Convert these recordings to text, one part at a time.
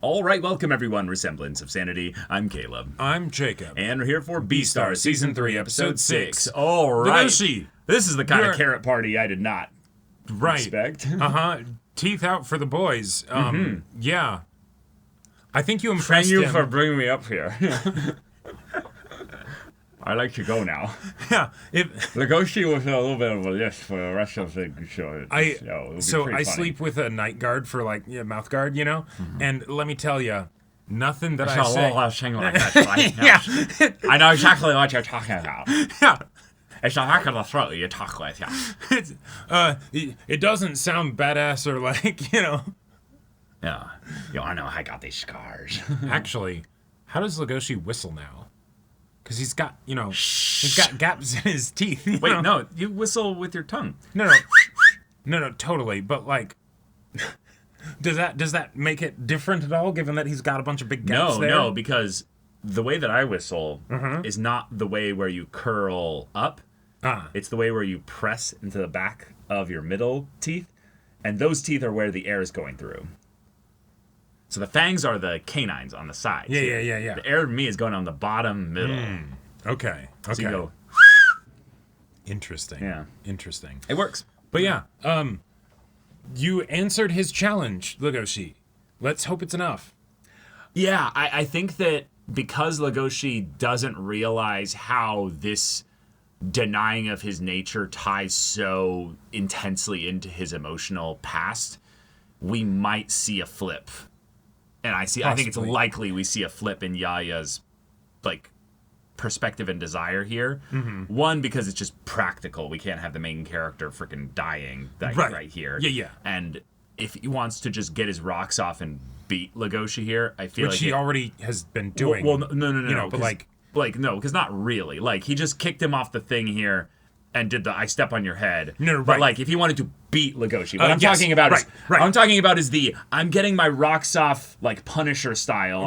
All right, welcome everyone, Semblance of Sanity. I'm Caleb. I'm Jacob. And we're here for Beastars Season 3, Episode 6. All right. Legoshi. This is the kind of carrot party I did not expect. Teeth out for the boys. Yeah. I think you impressed Thank you him. for bringing me up here. I like to go now. Yeah. Legoshi was a little bit of a list for the rest of the show. I sleep with a night guard for mouth guard, you know? And let me tell you, nothing that I say. Yeah. I know exactly what you're talking about. Yeah. It's the back of the throat you talk with, yeah. It doesn't sound badass or Yeah. I know I got these scars. Actually, how does Legoshi whistle now? Because he's got, he's got gaps in his teeth. Wait, no, you whistle with your tongue. No, totally. But does that make it different at all? Given that he's got a bunch of big gaps there. No, because the way that I whistle is not the way where you curl up. It's the way where you press into the back of your middle teeth, and those teeth are where the air is going through. So the fangs are the canines on the sides. Yeah. The air to me is going on the bottom middle. Okay. So you go. Interesting. Yeah. Interesting. It works. But yeah, you answered his challenge, Legoshi. Let's hope it's enough. Yeah, I think that because Legoshi doesn't realize how this denying of his nature ties so intensely into his emotional past, we might see a flip. And I think it's likely we see a flip in Yaya's perspective and desire here. One, because it's just practical. We can't have the main character freaking dying right here. Yeah. And if he wants to just get his rocks off and beat Legoshi here, I feel Which he already has been doing. Well, no. No, because not really. He just kicked him off the thing here and did the I step on your head. No, but right. if he wanted to beat Legoshi, what I'm talking about is I'm getting my rocks off Punisher style.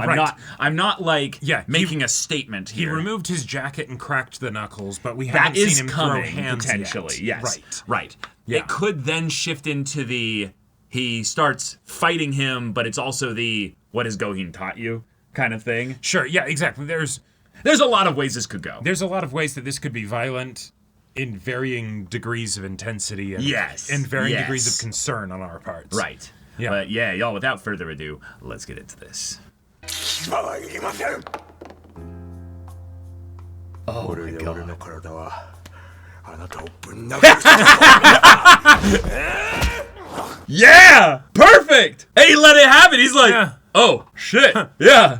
I'm not making a statement here. He removed his jacket and cracked the knuckles, but we haven't seen him throw hands potentially. Yet. Yes. Right. Yeah. It could then shift into he starts fighting him, but it's also the what has Gohin taught you kind of thing. Sure, yeah, exactly. There's a lot of ways this could go. There's a lot of ways that this could be violent in varying degrees of intensity and varying degrees of concern on our parts. Right. Yeah. But yeah, y'all, without further ado, let's get into this. Oh my God. Yeah! Perfect! And he let it happen. He's like, oh, shit. Yeah.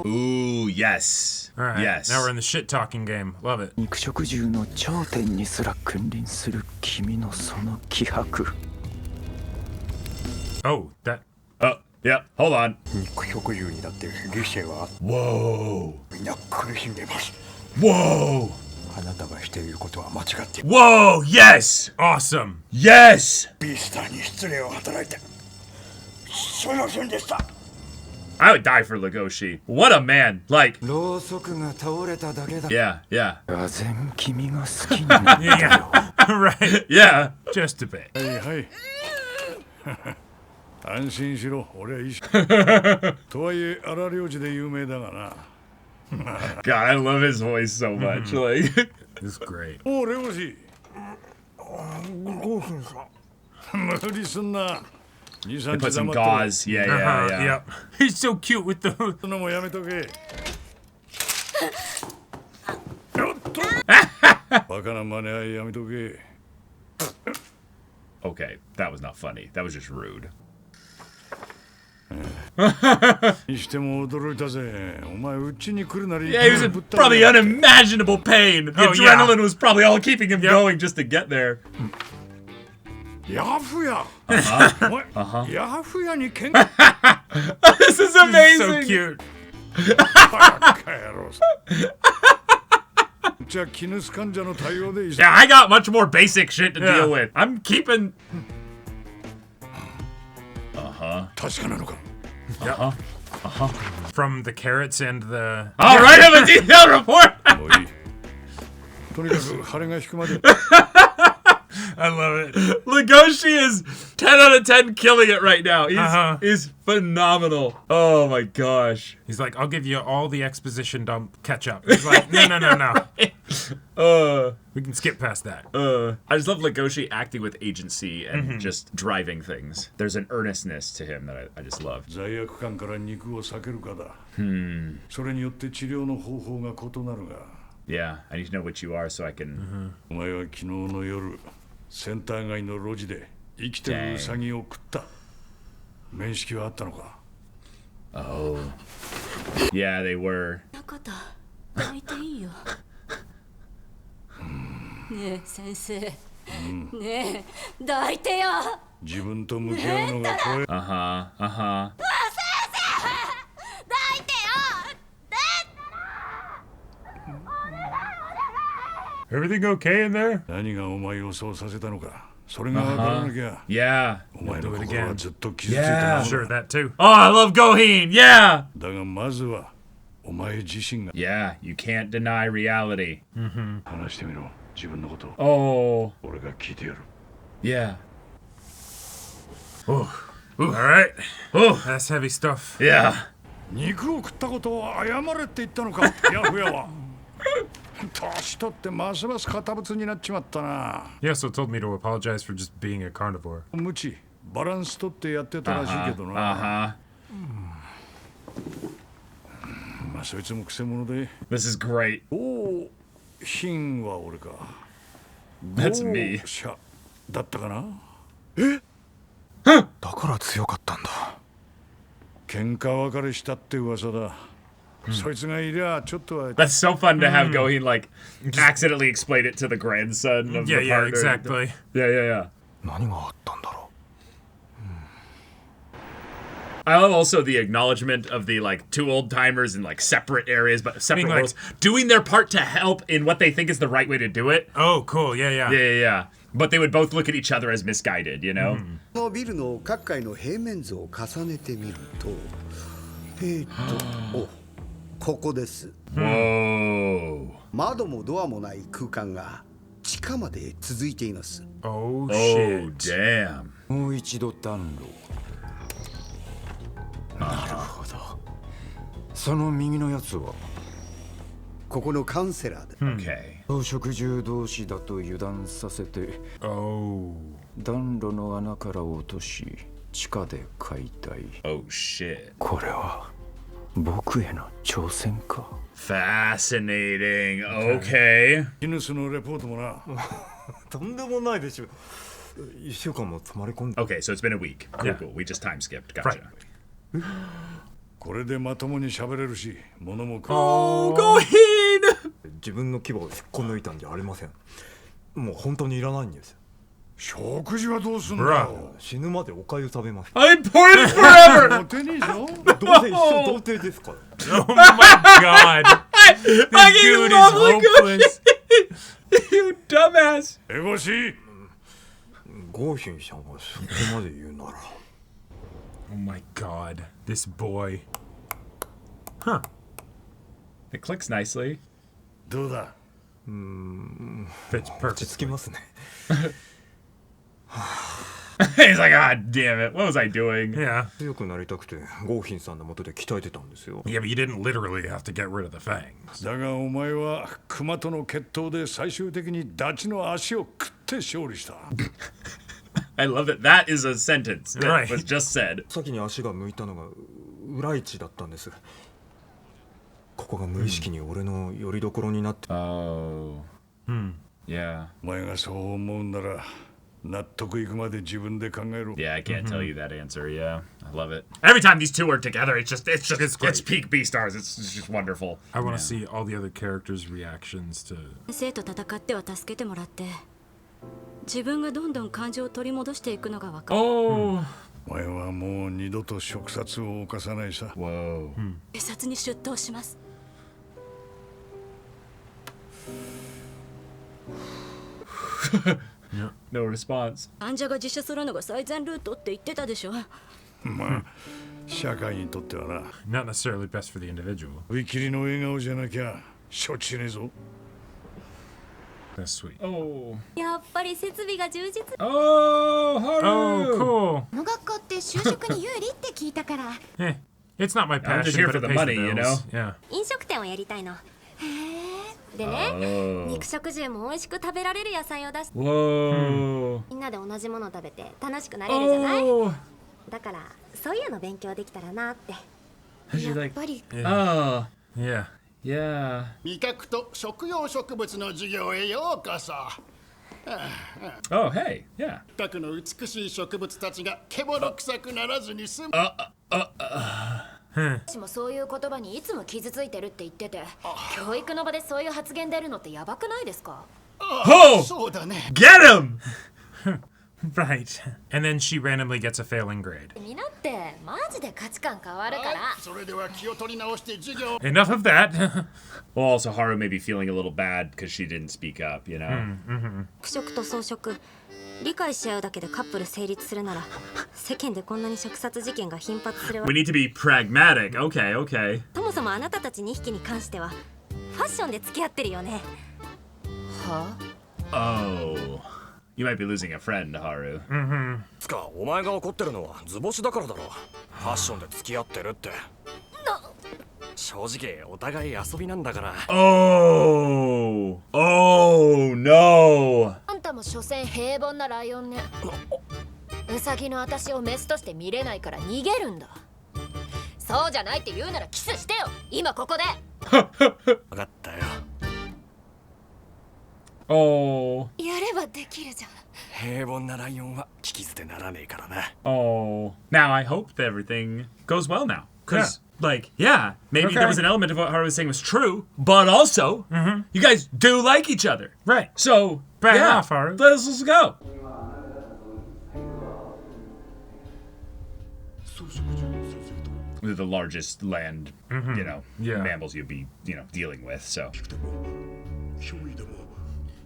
Ooh, yes. All right. Yes. Now we're in the shit talking game. Love it. Oh, that. Oh, yeah. Hold on. Whoa. Whoa. Whoa, yes. Awesome. Yes. I would die for Legoshi. What a man. Yeah. Yeah. Right. Yeah. Just a bit. Hey. 安心しろ、俺は医師。とはいえ、荒領事で有名だがな。God, I love his voice so much. This is great. おう、領事。無理すんな。They put some gauze. Yeah. He's so cute with the. そのもやめとけ。バカな真似はやめとけ。Okay, that was not funny. That was just rude. にしても驚いたぜ。お前うちに来るなり。Yeah, he was in probably unimaginable pain. The adrenaline was probably all keeping him going just to get there. ヤフヤ。ヤフヤに喧嘩。This is amazing. So cute. バカ野郎。じゃあキヌス患者の対応でいい。Yeah, I got much more basic shit to deal with. I'm keeping. 確かなのか。From the carrots and the. All right, I have a detailed report. とにかく腫れが引くまで。Legoshi is 10 out of 10 killing it right now. He's phenomenal. Oh my gosh. He's like, I'll give you all the exposition dump catch up. He's like, no. We can skip past that. I just love Legoshi acting with agency and just driving things. There's an earnestness to him that I just love. 罪悪感から肉を避けるかだ。それによって治療の方法が異なるが。Yeah, I need to know what you are so I can... お前は昨日の夜、センター街の路地で生きてるウサギを食った。面識はあったのか? Oh. Yeah, they were. なかった抱いていいよねえ先生ねえ抱いてよ自分と向き合うのが怖い。先生抱いてよ Everything okay in there? 何がお前をそうさせたのか。それが分からなきゃ。Yeah. お前の心はずっと傷ついてたのだ。Sure, that too. Oh, I love Goheen. Yeah. だがまずはお前自身が。Yeah, you can't deny reality. 話してみろ。自分のこと。Oh. 俺が聞いてやる。Yeah. All right. Oh. That's heavy stuff. Yeah. 肉を食ったことを謝れって言ったのか。ヤフヤは。年取ってますます堅物になっちまったな。He also told me to apologize for just being a carnivore. 無知バランス取ってやってたらしいけどな。まあそいつもくせ者で。This is great. おお、品は俺か。That's me. 者だったかな。だから強かったんだ。喧嘩別れしたって噂だ。そいつがいりゃちょっとは。 That's so fun to have Goheen like accidentally explain it to the grandson of the partner. Yeah, exactly. Yeah. 何があったんだろう。I love also the acknowledgement of the like two old timers in like separate areas but separate like, roles doing their part to help in what they think is the right way to do it. Oh, cool. Yeah. Yeah. But they would both look at each other as misguided, you know? このビルの各階の平面図を重ねてみると、ここです。Whoa. 窓もドアもない空間が地下まで続いています。Oh, Oh, shit. damn. もう一度暖炉。なるほど。その右のやつはここのカウンセラーで。Okay. 装飾獣同士だと油断させて Oh. 暖炉の穴から落とし地下で解体。 Oh, shit. これは僕への挑戦か。 Fascinating. Okay. イヌスのレポートもな。とんでもないでしょ。1週間も泊まり込んで。 Okay, so it's been a week. Cool, Yeah. cool. We just time skipped. Gotcha. Right. これでまともに喋れるし、物も食う。 Oh, Goheen! 自分の牙を引っこ抜いたんじゃありません。もう本当にいらないんですよ。食事はどうすんだよ。死ぬまでおかゆ食べます。 I'm important forever! モテねえぞ。どうせ一生童貞ですから。 Oh my god. This fucking dude is love Legoshi. hopeless. You dumbass! エゴシ。ゴーヒンさんがそこまで言うなら。 Oh my god. This boy. Huh. It clicks nicely. どうだ。 Fits 落ち perfect. 着きますね。 He's like, God damn it. What was I doing? Yeah. 強くなりたくてゴーヒンさんの元で鍛えてたんですよ。 Yeah, but you didn't literally have to get rid of the fangs. だがお前はクマとの決闘で最終的にダチの足を食って勝利した。 I love it. That is a sentence that Right. was just said. 先に足が向いたのが裏位置だったんです。ここが無意識に俺の拠り所になって、 Oh. Yeah. お前がそう思うんなら納得いくまで自分で考えろ。 Yeah, I can't tell you that answer. Yeah. I love it. Every time these two are together, it's peak Beastars. It's just wonderful. I want to see all the other characters' reactions to. 先生と戦っては助けてもらって自分がどんどん感情を取り戻していくのが分かる Oh. お前はもう二度と食殺を犯さないさ。 Whoa. 警察に出頭します No response. 患者が自首するのが最善ルートって言ってたでしょまあ社会にとってはな。 Not necessarily best for the individual. ウィキリの笑顔じゃなきゃ承知しねえぞ。That's sweet. Oh. やっぱり設備が充実。 Oh, Haru. Oh, cool. この学校って就職に有利って聞いたから Eh, it's not my I'm just passion, here but for it the pays money, the you bills. know? Yeah. 飲食店をやりたいの。でね、 Oh. 肉食獣も美味しく食べられる野菜を出して Whoa. みんなで同じものを食べて楽しくなれるじゃない Oh. だからそういうの勉強できたらなって。 She's やっ like, ぱり oh, Yeah. yeah. 味覚と食用植物の授業へようこそ。 Oh, hey, yeah. 核の美しい植物たちが獣臭くならずに済む。私もそういう言葉にいつも傷ついてるって言ってて、教育の場でそういう発言出るのってやばくないですか？ Oh, そうだね。 get him. Right. And then she randomly gets a failing grade. みんなってマジで価値観変わるから。それでは気を取り直して授業。 Enough of that. Well, also Haru may be feeling a little bad because she didn't speak up, you know? 肉食と草食理解し合うだけでカップル成立するなら世間でこんなに食殺事件が頻発するわ We need to be pragmatic. Okay, okay. そもそもあなたたち2匹に関してはファッションで付き合ってるよね。は？ Oh. You might be losing a friend, Haru. つかお前が怒ってるのは図星だからだろ。ファッションで付き合ってるって。正直お互い遊びなんだから。 Oh. Oh, no. あんたも所詮平凡なライオンね。ウサギの私をメスとして見れないから逃げるんだ。そうじゃないって言うならキスしてよ。今ここで。分かったよ。 Oh. やればできるじゃん。平凡なライオンは聞き捨てならねえからな。 Oh. Now I hope that everything goes well now. Because, like, yeah, maybe Okay. there was an element of what Haru was saying was true, but also, you guys do like each other. Right. So, Back yeah, off, Haru. let's go. They're the largest land, you know, Yeah. mammals you'd be, you know, dealing with, so.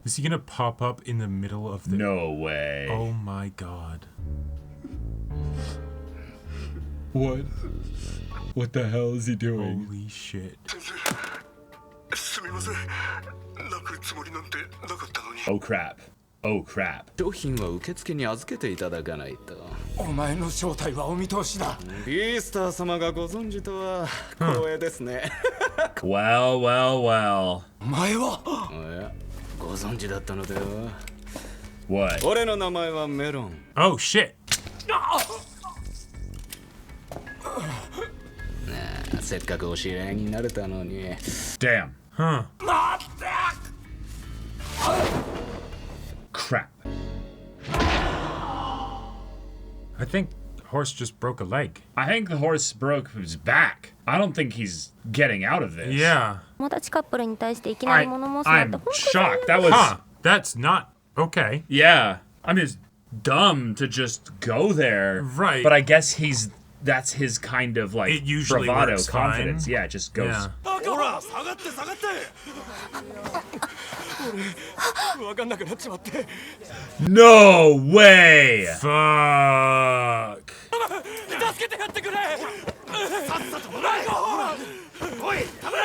Is he gonna pop up in the middle of the... No way. Oh my god. What? What the hell is he doing? Holy shit. すみません。泣くつもりなんてなかったのに。 Oh crap. Oh crap. 商品は受付に預けていただかないと。お前の正体はお見通しだ。ビースター様がご存知とは光栄ですね。 Well, well, well. お前は。おや、ご存知だったのでは。 What? 俺の名前はメロン。 Oh shit. せっかくお知り合いになれたのに。 Damn. Huh. Crap. I think horse just broke a leg. I think the horse broke his back. I don't think he's getting out of this. Yeah. 友達カップルに対していきなり物申すなんて I'm 本当 shocked. That was, Huh. That's not okay. yeah. I mean, it's dumb to just go there. Right. But I guess that's his kind of like It usually bravado works confidence. fine. Yeah, it just goes. Yeah. ほら下がって下がって。俺分かんなくなっちまって。 No way. Fuck. 助けてやってくれ。さっさとライオン。おい、ダメ。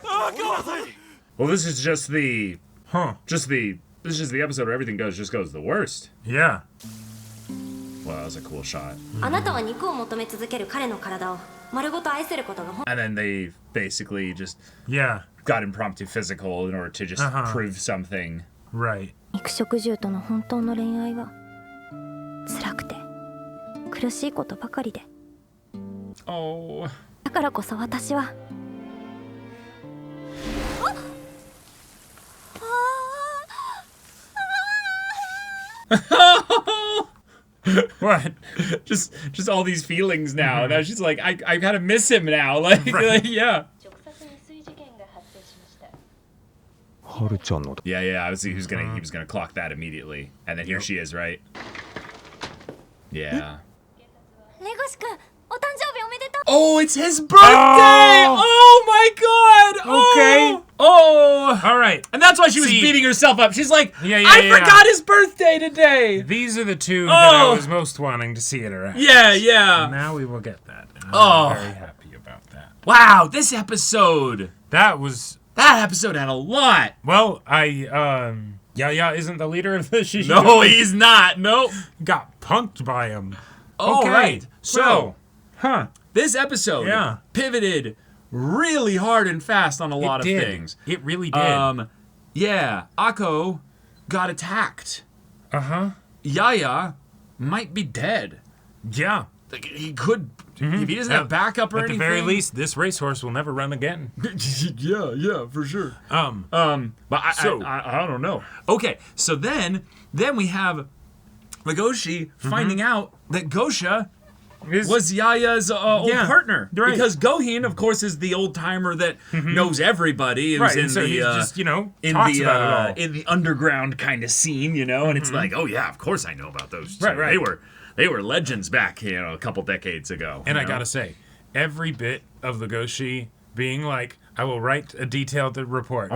あ、ごめんなさい。 Well, this is just the Huh. this is the episode where everything just goes the worst. Yeah. Wow, that was a cool shot. あなたは肉を求め続ける彼の体を丸ごと愛せることが本 And then they basically just Yeah. got impromptu physical in order to just prove something. Right. 肉食獣との本当の恋愛は辛くて苦しいことばかりで Oh. だからこそ私は What? just all these feelings now. Now she's like, I kind of miss him now. Like, Right. like, yeah. 直殺未遂事件が発生しました。はるちゃんの Yeah. I was he was gonna clock that immediately. And then here she is, right? Yeah. レゴシ君お誕生日おめでとう Oh, it's his birthday! Oh, my god! Okay. Oh. All right. And that's why she was See- beating herself up. She's like, Yeah, I yeah. forgot his birthday today. These are the two that I Oh. was most wanting to see it around. Yeah. Now we will get that. And Oh. I'm very happy about that. Wow, this episode. That was That episode had a lot. Well, Yaya isn't the leader of the Shishido. No, he's not. Nope. Got punked by him. All Okay. right. So, Huh. this episode pivoted really hard and fast on a lot of did. things. It really did. Yeah, Akko got attacked. Uh-huh. Yaya might be dead. Yeah. Like, he could, if he doesn't have backup or At anything. the very least, this racehorse will never run again. yeah, for sure. Um, But I don't know. Okay, so then we have Legoshi finding out that Gosha was Yaya's old partner. Right. Because Gohin, of course, is the old timer that knows everybody. It was Right, in so the, he just, in talks the about it all. in the underground kind of scene, and it's like, oh yeah, of course I know about those two. Right. They were legends back, a couple decades ago. And I gotta say, every bit of Legoshi being like, I will write a detailed report.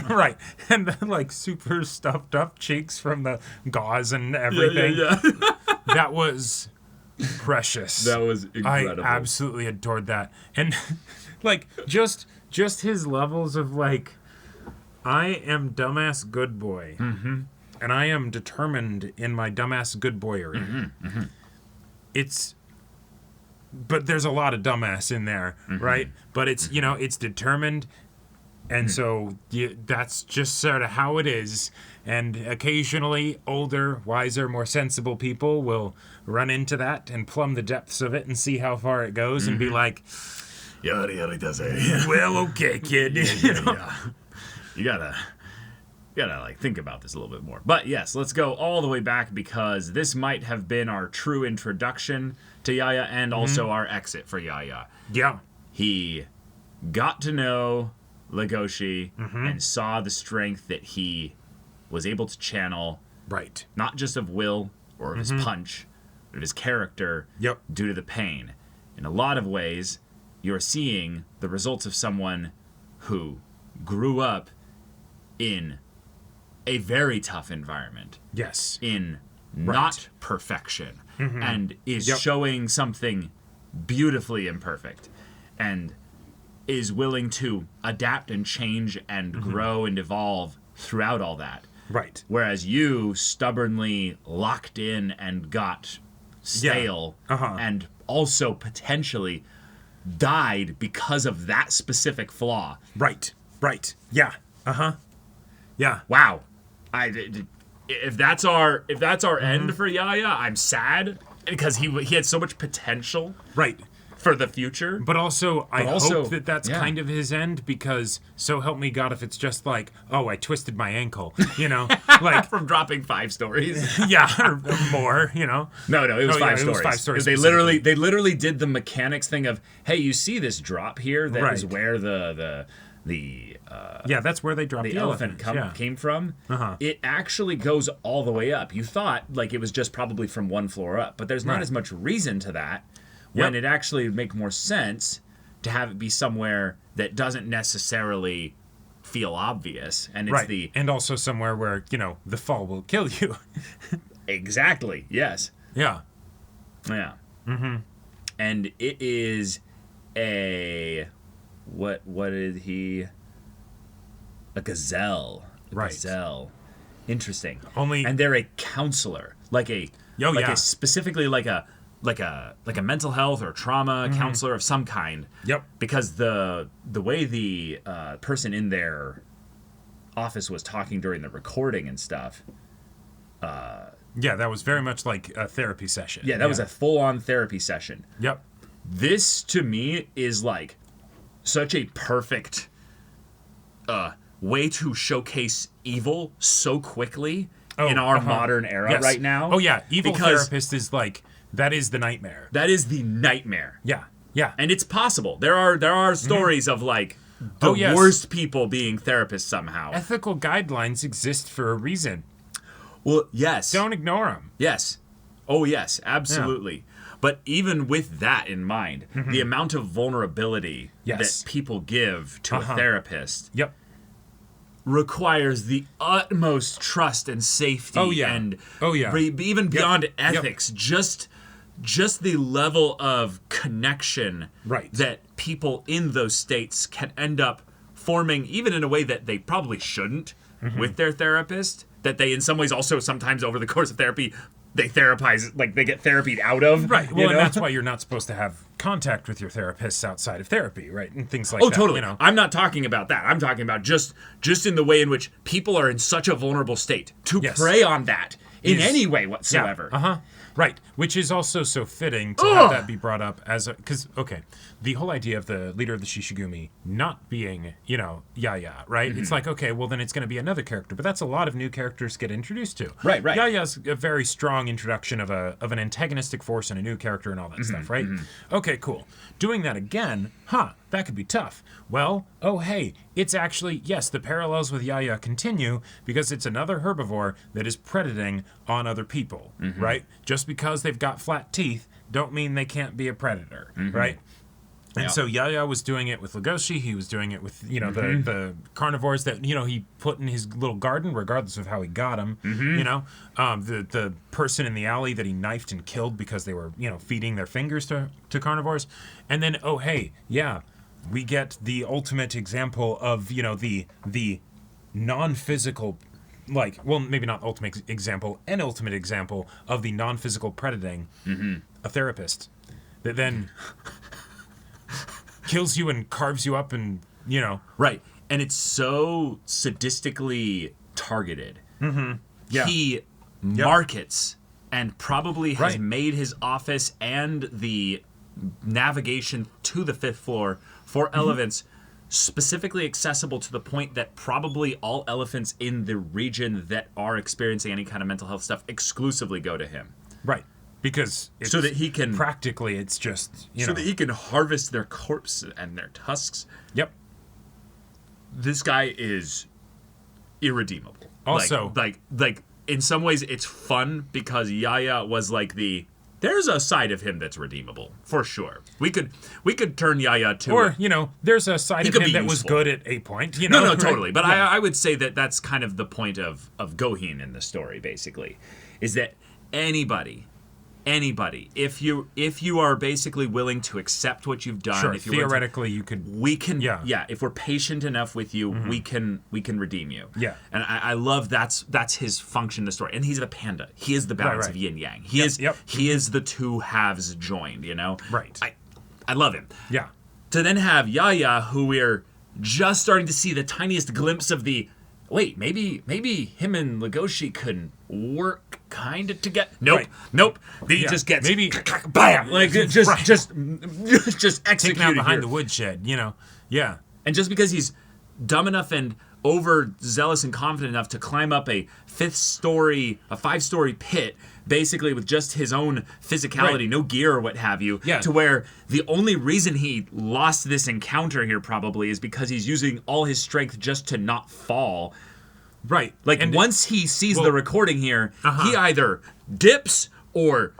Right. And then, like, super stuffed up cheeks from the gauze and everything. Yeah. That was precious. That was incredible. I absolutely adored that. And, like, just his levels of, like, I am dumbass good boy. Mm-hmm. And I am determined in my dumbass good boyery. But there's a lot of dumbass in there, right? But it's, it's determined. And so that's just sort of how it is. And occasionally older, wiser, more sensible people will run into that and plumb the depths of it and see how far it goes and be like, yada does it. well, okay, kid. Yeah. You gotta like think about this a little bit more. But yes, let's go all the way back because this might have been our true introduction to Yaya and also our exit for Yaya. Yeah. He got to know Legoshi and saw the strength that he was able to channel. Right. Not just of will or of his punch, but of his character due to the pain. In a lot of ways, you're seeing the results of someone who grew up in a very tough environment. Yes. In not perfection. And is showing something beautifully imperfect. And is willing to adapt and change and grow and evolve throughout all that. Right. Whereas you stubbornly locked in and got stale and also potentially died because of that specific flaw. Right. Yeah. Yeah. Wow. If that's our end for Yaya, I'm sad because he had so much potential. Right. For the future. But also, I hope that that's kind of his end because so help me God if it's just like, oh, I twisted my ankle, like from dropping 5 stories. Yeah, or more, No, it was 5 stories. It was 5 stories. They literally did the mechanics thing of, hey, you see this drop here? That is where the that's where they dropped the elephant came from. It actually goes all the way up. You thought like it was just probably from one floor up, but there's not as much reason to that. When it actually would make more sense to have it be somewhere that doesn't necessarily feel obvious. And it's and also somewhere where, the fall will kill you. Exactly. Yes. Yeah. Yeah. And it is what is he? A gazelle. Gazelle. Interesting. And they're a counselor. Specifically like a mental health or trauma counselor of some kind. Yep. Because the way the person in their office was talking during the recording and stuff. That was very much like a therapy session. Yeah, that was a full-on therapy session. Yep. This to me is like such a perfect way to showcase evil so quickly in our modern era right now. Oh yeah, evil therapist is like. That is the nightmare. That is the nightmare. Yeah. And it's possible. There are stories of like the worst people being therapists somehow. Ethical guidelines exist for a reason. Well, yes. Don't ignore them. Yes. Oh, yes, absolutely. Yeah. But even with that in mind, the amount of vulnerability that people give to a therapist requires the utmost trust and safety and even beyond ethics, just the level of connection that people in those states can end up forming, even in a way that they probably shouldn't with their therapist, that they in some ways also sometimes over the course of therapy, they therapize, like they get therapied out of. Right. Well, you and know? that's why you're not supposed to have contact with your therapists outside of therapy, right? And things like Oh, that. totally. You know? I'm not talking about that. I'm talking about just in the way in which people are in such a vulnerable state to Yes. prey on that in Is- any way whatsoever. Right, which is also so fitting to have that be brought up as a... Because, okay, the whole idea of the leader of the Shishigumi not being, Yaya, right? It's like, okay, well, then it's going to be another character. But that's a lot of new characters get introduced to. Right. Yaya's a very strong introduction of an antagonistic force and a new character and all that stuff, right? Okay, cool. Doing that again, that could be tough. Well, oh, hey, it's actually, yes, the parallels with Yaya continue because it's another herbivore that is predating on other people, right? Just because they've got flat teeth don't mean they can't be a predator, right? And so Yaya was doing it with Legoshi. He was doing it with, the carnivores that, he put in his little garden, regardless of how he got them. The person in the alley that he knifed and killed because they were, feeding their fingers to carnivores. And then, oh, hey, we get the ultimate example of, the non-physical, maybe not ultimate example, an ultimate example of the non-physical predating a therapist that then kills you and carves you up and, Right. And it's so sadistically targeted. Yeah. He markets and probably has Right. made his office and the navigation to the 5th floor for elephants specifically accessible to the point that probably all elephants in the region that are experiencing any kind of mental health stuff exclusively go to him. Right. Because it's So that he can... practically, it's just, so that he can harvest their corpse and their tusks. Yep. This guy is irredeemable. Also- like in some ways it's fun because Yaya was like there's a side of him that's redeemable for sure. We could turn Yaya to Or, there's a side He of could him be that was useful. good at a point, No, right? totally. But Yeah. I would say that that's kind of the point of Gohin in the story, basically, is that anybody, if you are basically willing to accept what you've done, Sure, if you're willing to- theoretically you could... we can, Yeah. if we're patient enough with you, we can redeem you. Yeah. And I love that's his function in the story. And he's the panda. He is the balance Right. of yin yang. He is the two halves joined. Right. I love him. Yeah. To then have Yaya, who we're just starting to see the tiniest glimpse of maybe him and Legoshi could work kind of together. Nope. He just gets Maybe bam, like just executed taken out behind here. the woodshed, Yeah. And just because he's dumb enough and overzealous and confident enough to climb up a 5-story pit, basically with just his own physicality, Right. no gear or what have you, Yeah. to where the only reason he lost this encounter here probably is because he's using all his strength just to not fall. Right. Like, And once he sees the recording here, he either dips or,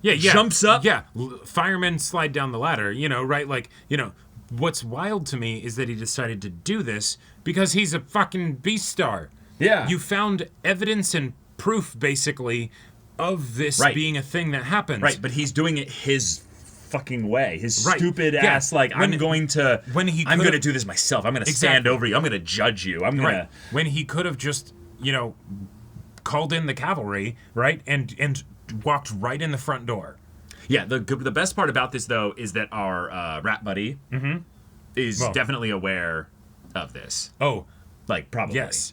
jumps up. Yeah, firemen slide down the ladder, right? What's wild to me is that he decided to do this because he's a fucking Beastar. Yeah. You found evidence and proof, basically, of this Right. being a thing that happens. Right, but he's doing it his fucking way. His Right. stupid Yeah. ass, I'm going to do this myself. I'm going to stand Exactly. over you. I'm going to judge you. I'm going to... Right. When he could have just, called in the cavalry, right? And walked right in the front door. Yeah, the best part about this, though, is that our rat buddy is definitely aware of this. Oh, Probably. yes.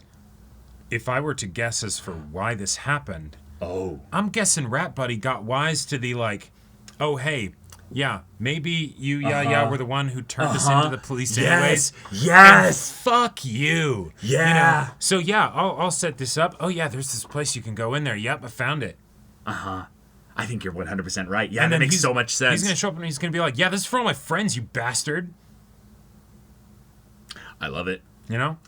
If I were to guess as for why this happened, Oh. I'm guessing Rat Buddy got wise to the oh, hey, yeah, maybe you, Yaya, were the one who turned us into the police anyways. Yes! And fuck you. Yeah. So, yeah, I'll set this up. Oh, yeah, there's this place you can go in there. Yep, I found it. I think you're 100% right. Yeah, And that then makes so much sense. He's going to show up and he's going to be like, yeah, this is for all my friends, you bastard. I love it.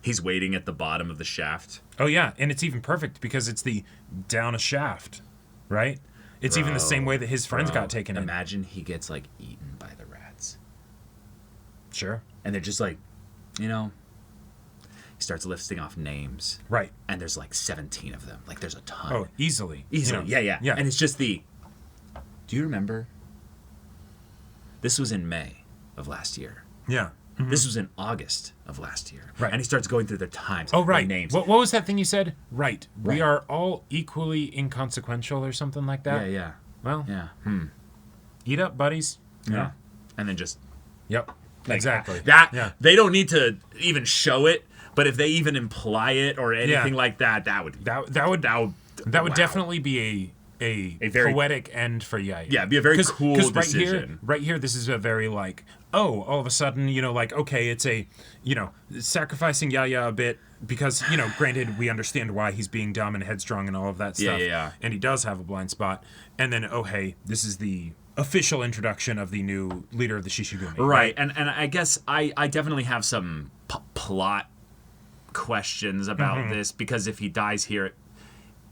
He's waiting at the bottom of the shaft. Oh, yeah, and it's even perfect because it's the down a shaft, right? It's even the same way that his friends got taken in. Imagine he gets, eaten by the rats. Sure. And they're just he starts listing off names. Right. And there's 17 of them. There's a ton. Oh, easily. Easily. Yeah. And it's just do you remember? This was in May of last year. Yeah. This was in August of last year. Right. And he starts going through their times. Oh, right. Their names. What was that thing you said? Right. We Right. are all equally inconsequential or something like that. Yeah. Well, Yeah. eat up, buddies. Yeah. And then just Yep. like, Exactly. that. Yeah. They don't need to even show it, but if they even imply it or anything like that, that would wow. definitely be a very- poetic end for Yaya. Yeah, it'd be a very cool decision. Right here, this is a very like, all of a sudden, like, okay, it's a, sacrificing Yaya a bit because, granted, we understand why he's being dumb and headstrong and all of that stuff. Yeah. And he does have a blind spot. And then, oh, hey, this is the official introduction of the new leader of the Shishigumi. Right. And I guess I definitely have some plot questions about this because if he dies here,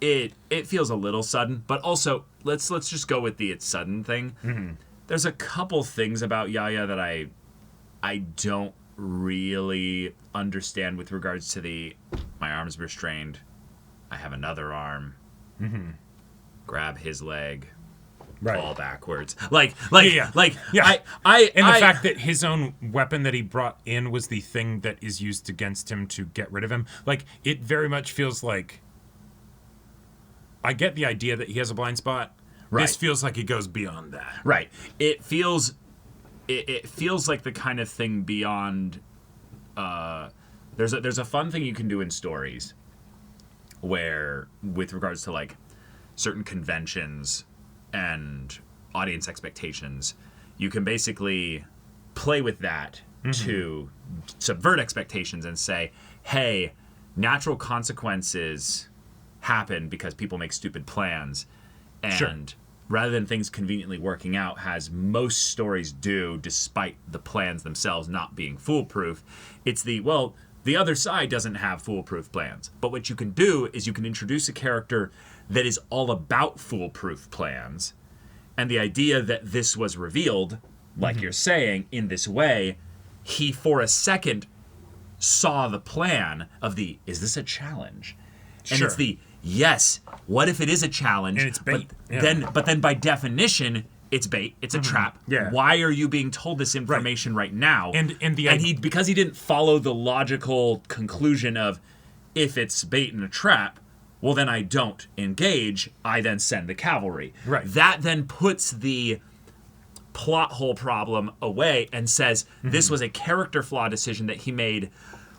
it feels a little sudden, but also let's just go with the it's sudden thing. There's a couple things about Yaya that I don't really understand with regards to the my arm's restrained, I have another arm, grab his leg, fall backwards, like Yeah. And the I fact that his own weapon that he brought in was the thing that is used against him to get rid of him, like it very much feels like. I get the idea that he has a blind spot. Right. This feels like it goes beyond that. Right. It feels like the kind of thing beyond. There's a fun thing you can do in stories, where with regards to like certain conventions and audience expectations, you can basically play with that to subvert expectations and say, hey, natural consequences happen because people make stupid plans, and rather than things conveniently working out, as most stories do, despite the plans themselves not being foolproof, it's the other side doesn't have foolproof plans. But what you can do is you can introduce a character that is all about foolproof plans, and the idea that this was revealed, like you're saying, in this way, he for a second saw the plan of is this a challenge? And it's the yes, what if it is a challenge? And it's bait. But then by definition, it's bait. It's a trap. Yeah. Why are you being told this information right now? And he because he didn't follow the logical conclusion of if it's bait and a trap, well then I don't engage. I then send the cavalry. Right. That then puts the plot hole problem away and says this was a character flaw decision that he made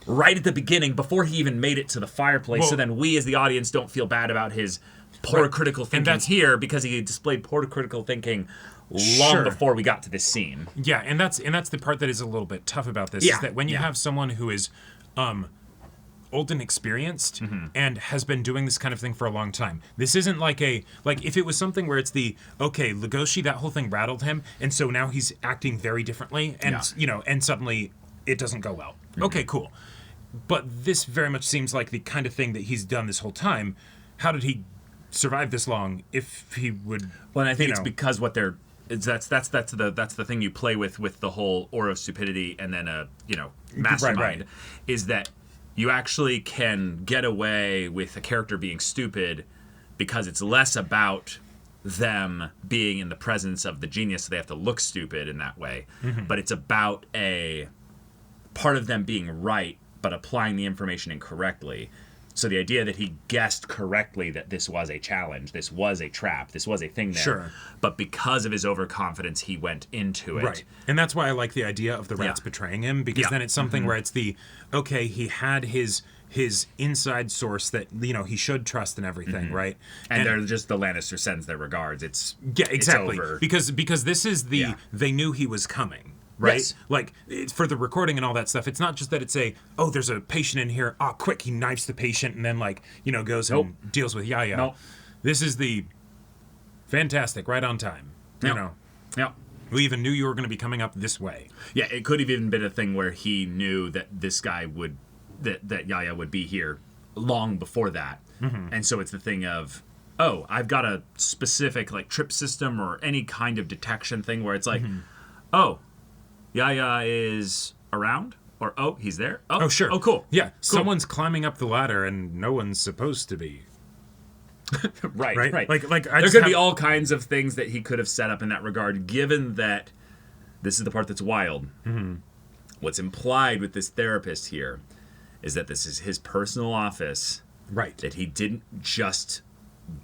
right at the beginning before he even made it to the fireplace. So then we as the audience don't feel bad about his poor critical thinking here because he displayed poor critical thinking long before we got to this scene. Yeah, and that's the part that is a little bit tough about this, is that when you have someone who is old and experienced and has been doing this kind of thing for a long time. This isn't like if it was something where it's Legoshi, that whole thing rattled him, and so now he's acting very differently, and and suddenly it doesn't go well. Okay, cool. But this very much seems like the kind of thing that he's done this whole time. How did he survive this long if he would? Well, and I think it's because that's the thing you play with the whole aura of stupidity and then a mastermind is that you actually can get away with a character being stupid because it's less about them being in the presence of the genius, so they have to look stupid in that way, but it's about a part of them being right but applying the information incorrectly. So the idea that he guessed correctly that this was a challenge, this was a trap, this was a thing there, but because of his overconfidence, he went into it. Right, and that's why I like the idea of the rats betraying him, because then it's something where it's he had his inside source that he should trust and everything, right? And they're just the Lannister sends their regards. It's exactly it's over. because this is they knew he was coming. Right? Yes. Like, for the recording and all that stuff, it's not just that it's there's a patient in here, quick, he knifes the patient and then, goes and deals with Yaya. Nope. This is the fantastic, right on time. Yeah. We even knew you were going to be coming up this way. Yeah, it could have even been a thing where he knew that this guy that Yaya would be here long before that. And so it's the thing of, I've got a specific, trip system or any kind of detection thing where it's Yaya is around, or he's there. Oh, sure. Oh, cool. Yeah, cool. Someone's climbing up the ladder and no one's supposed to be. Right. There could be all kinds of things that he could have set up in that regard, given that this is the part that's wild. what's implied with this therapist here is that this is his personal office. Right. That he didn't just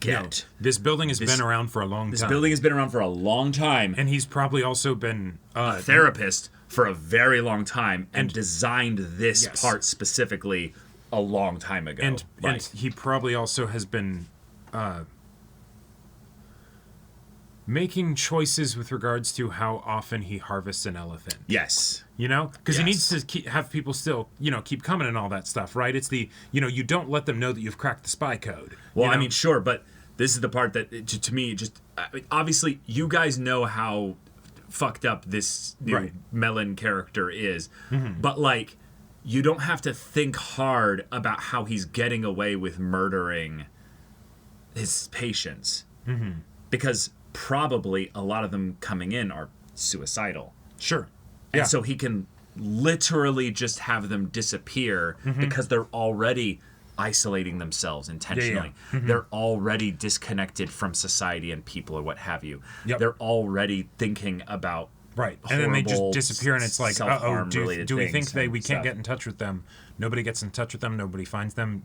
get. No, this building has been around for a long time. This building has been around for a long time. And he's probably also been a therapist for a very long time and designed this part specifically a long time ago. And he probably also has been making choices with regards to how often he harvests an elephant. Yes. You know? Because he needs to have people still, keep coming and all that stuff, right? It's the, you don't let them know that you've cracked the spy code. Well, I mean, sure, but this is the part that, to me, just... obviously, you guys know how fucked up this new Melon character is. Mm-hmm. But, like, you don't have to think hard about how he's getting away with murdering his patients. Mm-hmm. Because... probably a lot of them coming in are suicidal. Sure. And so he can literally just have them disappear because they're already isolating themselves intentionally. Yeah. Mm-hmm. They're already disconnected from society and people or what have you. Yep. They're already thinking about and then they just disappear and it's like, do we think we can't get in touch with them? Nobody gets in touch with them. Nobody finds them.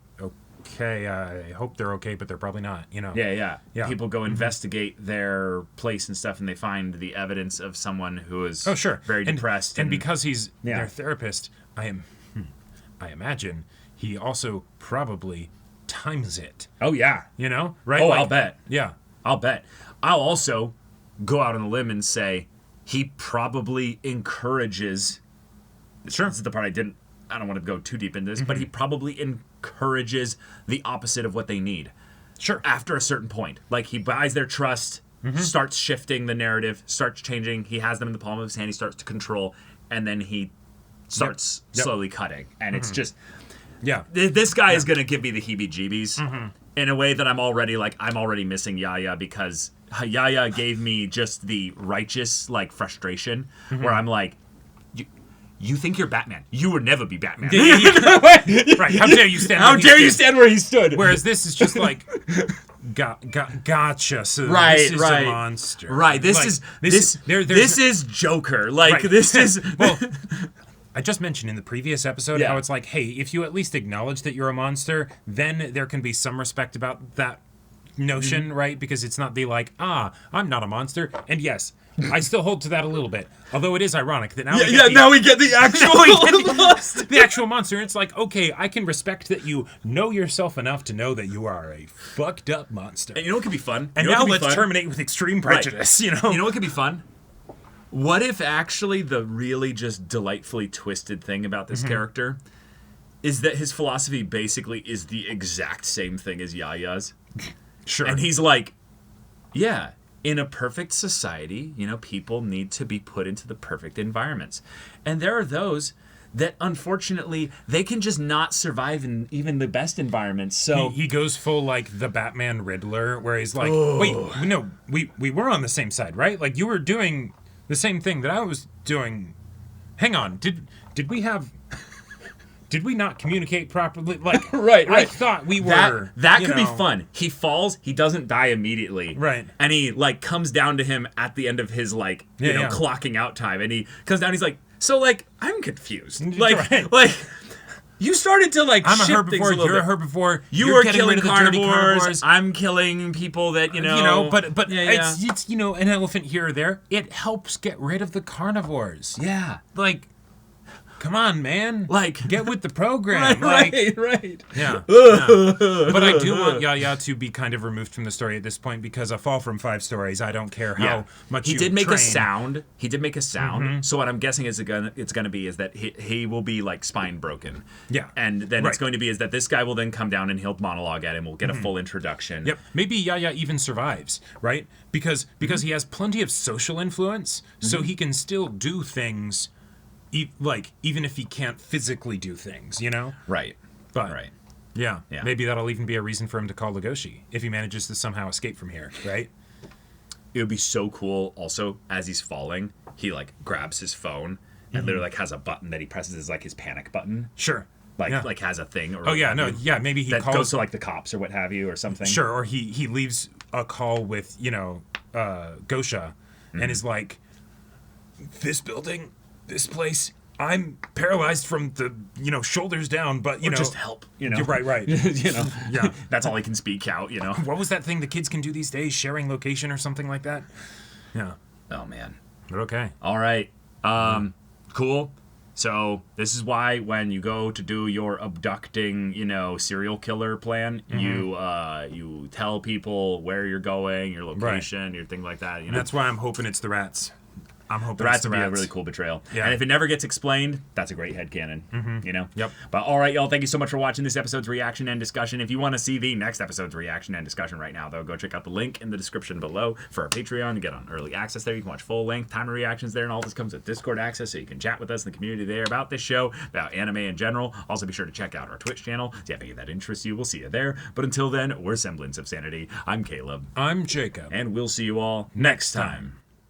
Okay, I hope they're okay, but they're probably not, Yeah. People go investigate their place and stuff, and they find the evidence of someone who is very depressed. And because he's their therapist, I imagine he also probably times it. Oh, yeah. Right? Oh, I'll bet. Yeah. I'll bet. I'll also go out on a limb and say he probably encourages... Sure. This is the part I don't want to go too deep into this, but he probably encourages the opposite of what they need. Sure. After a certain point. Like, he buys their trust, starts shifting the narrative, starts changing. He has them in the palm of his hand. He starts to control, and then he starts slowly cutting. And it's just... Yeah. This guy is going to give me the heebie-jeebies in a way that I'm already missing Yaya, because Yaya gave me just the righteous, like, frustration where I'm like, you think you're Batman. You would never be Batman. Right. How dare you stand where he stood. Whereas this is just like, gotcha. So this is a monster. Right. This is Joker. Like, this is... Well, I just mentioned in the previous episode how it's like, hey, if you at least acknowledge that you're a monster, then there can be some respect about that notion, right? Because it's not the like, I'm not a monster. And yes... I still hold to that a little bit, although it is ironic that now now we get the actual the actual monster. It's like, okay, I can respect that you know yourself enough to know that you are a fucked up monster. And you know what could be fun? And now let's terminate with extreme prejudice. You know what could be fun? What if actually the really just delightfully twisted thing about this character is that his philosophy basically is the exact same thing as Yaya's? Sure. And he's like, yeah. In a perfect society, people need to be put into the perfect environments. And there are those that, unfortunately, they can just not survive in even the best environments. So he goes full, like, the Batman Riddler, where he's like, wait, no, we were on the same side, right? Like, you were doing the same thing that I was doing. Hang on, did we have... Did we not communicate properly? Like, right. I thought we were. That could be fun. He falls. He doesn't die immediately. Right. And he, like, comes down to him at the end of his, like, clocking out time. And he comes down. He's like, so, like, I'm confused. Like, you started to, like, I'm a herbivore. You're a herbivore. You were killing carnivores. I'm killing people that, But it's an elephant here or there. It helps get rid of the carnivores. Yeah. Like... Come on, man. Like, get with the program. Right. Yeah. But I do want Yaya to be kind of removed from the story at this point because a fall from 5 stories, I don't care how much he you did make train. a sound. He did make a sound. So what I'm guessing it's going to be is that he will be like spine broken. Yeah. And then it's going to be is that this guy will then come down and he'll monologue at him. We'll get a full introduction. Yep. Maybe Yaya even survives, right? Because he has plenty of social influence, so he can still do things. Even if he can't physically do things, Right. But, yeah, maybe that'll even be a reason for him to call Legoshi if he manages to somehow escape from here, right? It would be so cool, also, as he's falling, he, like, grabs his phone and literally, like, has a button that he presses as, like, his panic button. Sure. Like has a thing. Or maybe he that calls... goes to, like, the cops or what have you or something. Sure, or he leaves a call with, Gosha and is like, this building... This place I'm paralyzed from the, shoulders down, but, just help, You're right. Yeah. That's all he can speak out, What was that thing the kids can do these days? Sharing location or something like that? Yeah. Oh, man. But okay. All right. Cool. So this is why when you go to do your abducting, serial killer plan, you tell people where you're going, your location, your thing like that. And that's why I'm hoping it's the rats. I'm hoping the rats it's the would be a rats. really cool betrayal. Yeah. And if it never gets explained, that's a great headcanon. Yep. But all right, y'all, thank you so much for watching this episode's reaction and discussion. If you want to see the next episode's reaction and discussion right now, though, go check out the link in the description below for our Patreon. You get on early access there. You can watch full-length timer reactions there, and all this comes with Discord access, so you can chat with us in the community there about this show, about anime in general. Also, be sure to check out our Twitch channel. So if any of that interests you, we'll see you there. But until then, we're Semblance of Sanity. I'm Caleb. I'm Jacob. And we'll see you all next time.